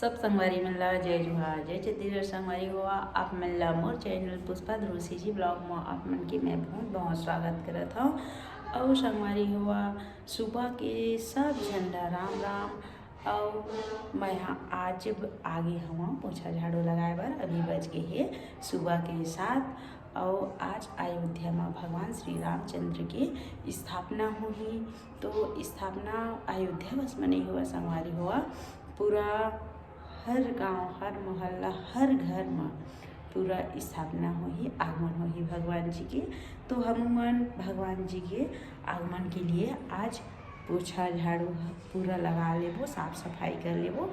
सब संगवारी मन ला जय जुहार जय छत्तीसगढ़ संगवारी हुआ आप मन ला मोर चैनल पुष्पा ध्रुसी जी ब्लॉग में आप मन के मैं बहुत बहुत स्वागत करत हूँ। और संगवारी हुआ सुबह के सब झंडा राम राम। और मैं आज आगे हवा पोछा झाड़ू लगाए बर अभी बज गए है सुबह के 7। और आज अयोध्या में भगवान श्री रामचंद्र की स्थापना हुई। तो स्थापना अयोध्या बस में नहीं हुआ संगवारी हुआ, पूरा हर गांव हर मोहल्ला हर घर में पूरा स्थापना हुई, आगमन हुई भगवान जी के। तो हम भगवान जी के आगमन के लिए आज पोछा झाड़ू पूरा लगा लेबो, साफ सफाई कर लेबो।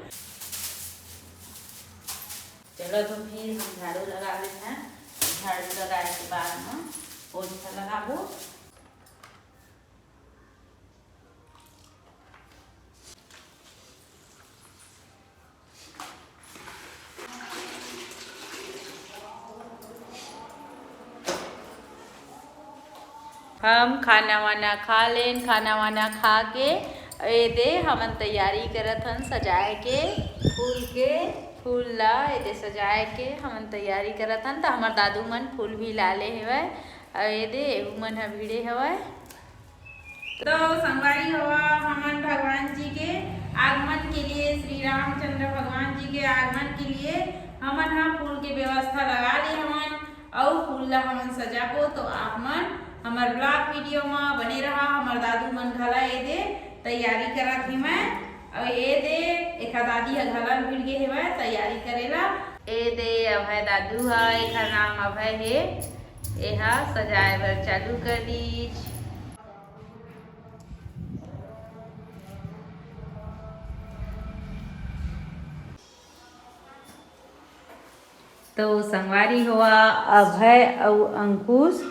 चलो तो फिर हम झाड़ू लगा लेते हैं। झाड़ू लगाने के बाद हम पोछा लगाबो। हम खाना वाना खा लें, खाना वाना खा के ये दे हमन तैयारी करत हन सजाए के फूल ला ये सजाए के हमन तैयारी करत हन। तो हमार दादू मन फूल भी लाले हेवय और ये दे मन ह भिड़े हवय। तो संगवारी हुआ हमन भगवान जी के आगमन के लिए, श्री रामचंद्र भगवान जी के आगमन के लिए हमन हा फूल के व्यवस्था लगा ली हमन और फूल ला हमन सजाबो। तो आप मन हमार ब्लॉग वीडियो में बने रहा। हमार दादू मन घला ये दे तैयारी करत ही मैं और ये दे एक दादी ह घला भिड़ गे हेवय तैयारी करेला। ये दे अभय दादू है, एक नाम अभय है। एहा सजाए बर चालू कर दीज। तो संगवारी हुआ अभय और अंकुश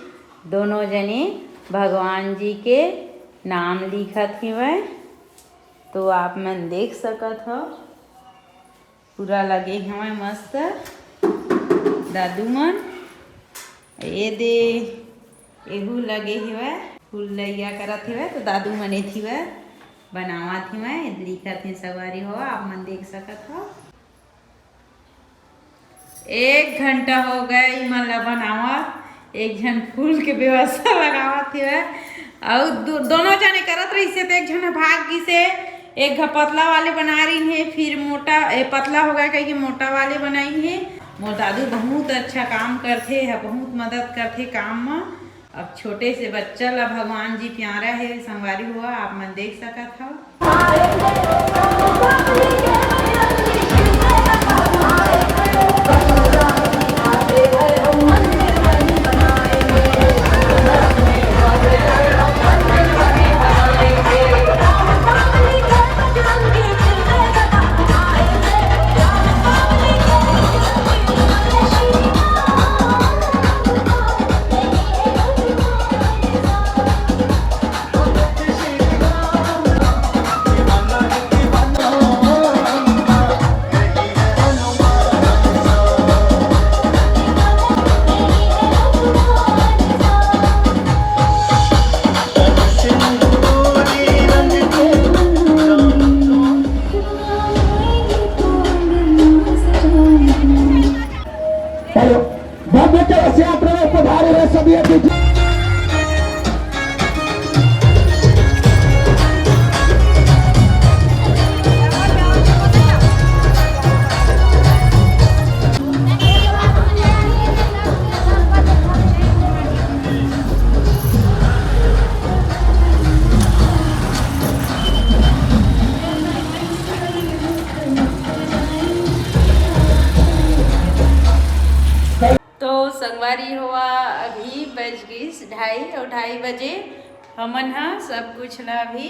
दोनों जने भगवान जी के नाम लिखत हिवय। तो आप मन देख सकत हो पूरा लगे हवय मस्त दादू मन। ये दे एहू लगे हिवय फूल लइया करत हिवय। तो दादू मन एथिवय बनावत हिवय लिखत हे सवारी हो, आप मन देख सकत हो। 1 घंटा हो गए मन ला बनावत, एक जन फूल के व्यवस्था लगावत है और दोनों जने करत रही से। तो एक जन भाग गई से, एक पतला वाले बना रही है, फिर मोटा पतला हो गया कहीं मोटा वाले बनाई है। मोर दादू बहुत अच्छा काम करते है, बहुत मदद करते काम में। अब छोटे से बच्चा ला भगवान जी प्यारा है संगवारी हुआ, आप मन देख सकत हो। संगवारी हुआ अभी बज गई 2:30 और 2:30 बजे हमन हा सब कुछ ला भी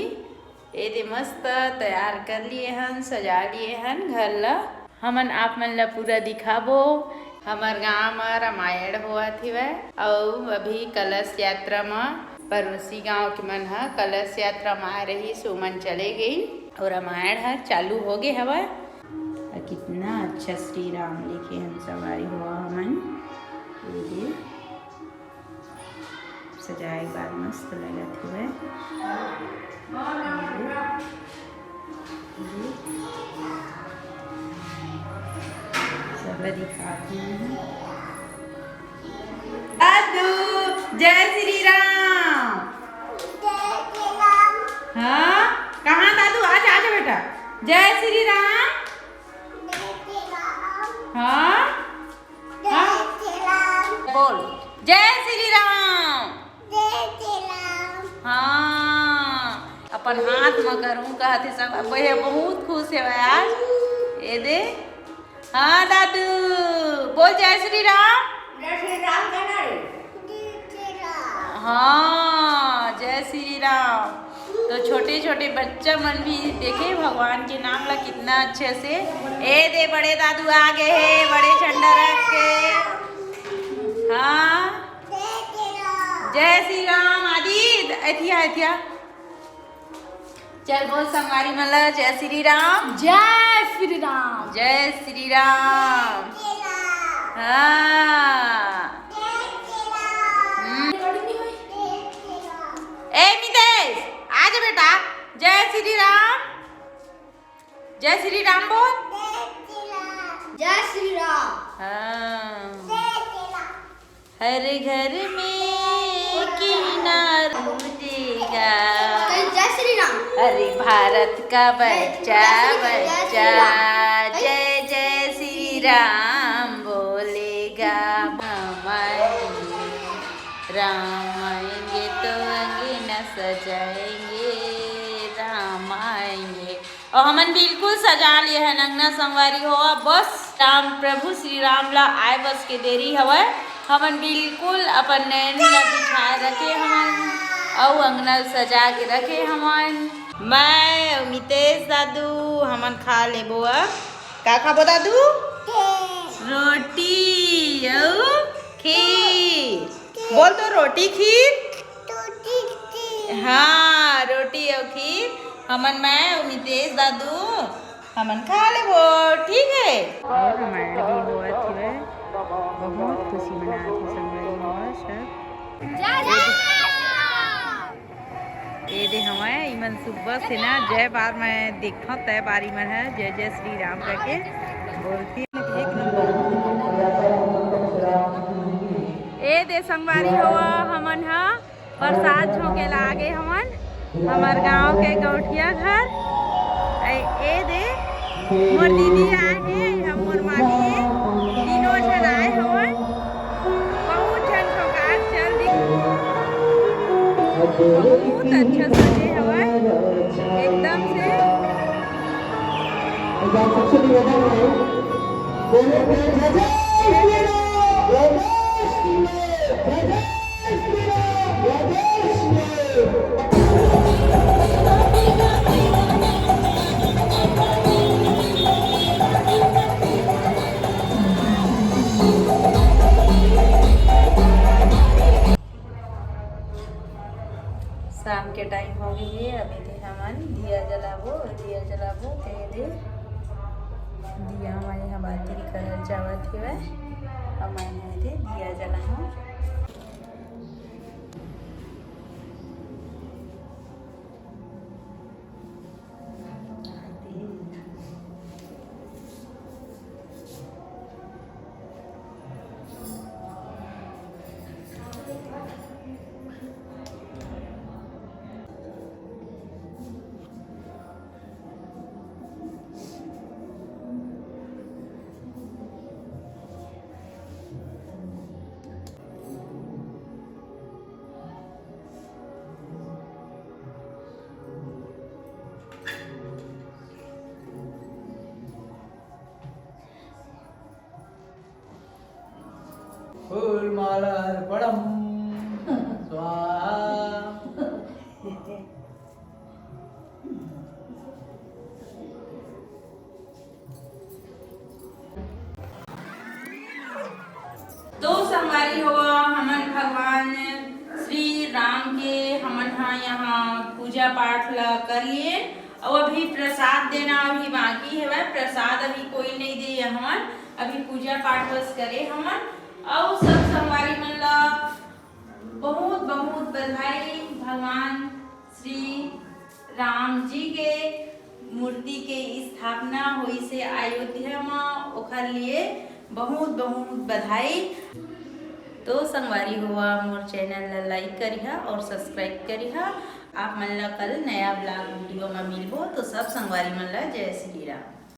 ये मस्त तैयार कर लिए हन, सजा लिए हन घर ला। हमन आप मन ला पूरा दिखाबो। हमार गाँव में रामायण हुआ थी वह और अभी कलश यात्रा में पड़ोसी गांव के मन हा कलश यात्रा में आ रही सो मन चले गई और रामायण है चालू हो गए हवा। कितना अच्छा श्री राम लिखे हम सवारी हुआ हमन सजाए बाद मस्त लगत हुए। दिखाती हूँ। दादू जय श्री राम। हाँ कहाँ दादू, आजा आजा बेटा। जय श्री राम। हाँ बोल जय श्री राम। हाँ अपन हाथ में करूँ कहते सब बहे बहुत खुश है आज ये दे। हाँ दादू बोल जय श्री राम। जय श्री राम कहना रे। हाँ जय श्री राम। तो छोटे छोटे बच्चा मन भी देखे भगवान के नाम ला कितना अच्छे से ए दे। बड़े दादू आ गए है बड़े झंडा रख के। हाँ जय श्री राम। आदि एथिया एथिया चल बोल संगवारी मतलब जय श्री राम। जय श्री राम। जय श्री राम। हाँ ए मितेश आजा बेटा। जय श्री राम। जय श्री राम बोल। जय श्री राम। हाँ हर घर में किनार गूंजेगा जय श्री राम। अरे भारत का बच्चा बच्चा जय जय श्री राम बोलेगा। राम आएंगे तो अंगना सजाएंगे, राम आएंगे। और हमन बिल्कुल सजा लिए है अंगना संगवारी हो। बस राम प्रभु श्री राम ला आए बस के देरी हवै। हमन बिल्कुल अपन नैन ला बिछाए रखे हमन और अंगना सजा के रखे हमन। मैं मितेश दादू हमन खा ले बुआ। का खाबो दादू? रोटी और खीर। बोल तो रोटी खीर। हाँ रोटी और खीर हमन मैं मितेश दादू हमन खा ले वो ठीक है। और हमारे भी हुआ थी बहुत खुशी मनाती संगरी हुआ सब। ये दे हमारे इमन सुबह से ना जय बार मैं देखा तय बार इमन है जय जय श्री राम करके बोलती एक नंबर। ए दे संगवारी हुआ हमन हा प्रसाद झोंके लागे हमन हमार गांव के गौठिया घर। ए दे मोर दीदी आए हैं मोर मामी तीनों जन आए हमन बहुत जन ठोकार चल दी बहुत अच्छा सजे हवा एकदम से। सबसे निवेदन है बोले जय जय श्री राम जय जय श्री राम जय जय श्री राम। शाम के टाइम हो गई है अभी दे हमन दिया जलाबो ते दे दिया हमारे यहाँ बाती करल जावत है हमारे दे दिया जलाऊँ। फूलमाला अर्पणम स्वाहा। तो संगवारी हुआ हमन भगवान श्री राम के हमन यहाँ पूजा पाठ ला कर लिए और अभी प्रसाद देना अभी बाकी है। प्रसाद अभी कोई नहीं दे हमन अभी पूजा पाठ बस करे हमन और सब संगवारी मन ला बहुत बहुत बधाई। भगवान श्री राम जी के मूर्ति के स्थापना हुई से अयोध्या में ओखर लिए बहुत बहुत बधाई। तो संगवारी हुआ मोर चैनल ला लाइक करिहा और सब्सक्राइब करिहा। आप मन ला कल नया ब्लॉग वीडियो में मिलबो। तो सब संगवारी मन ला जय श्री राम।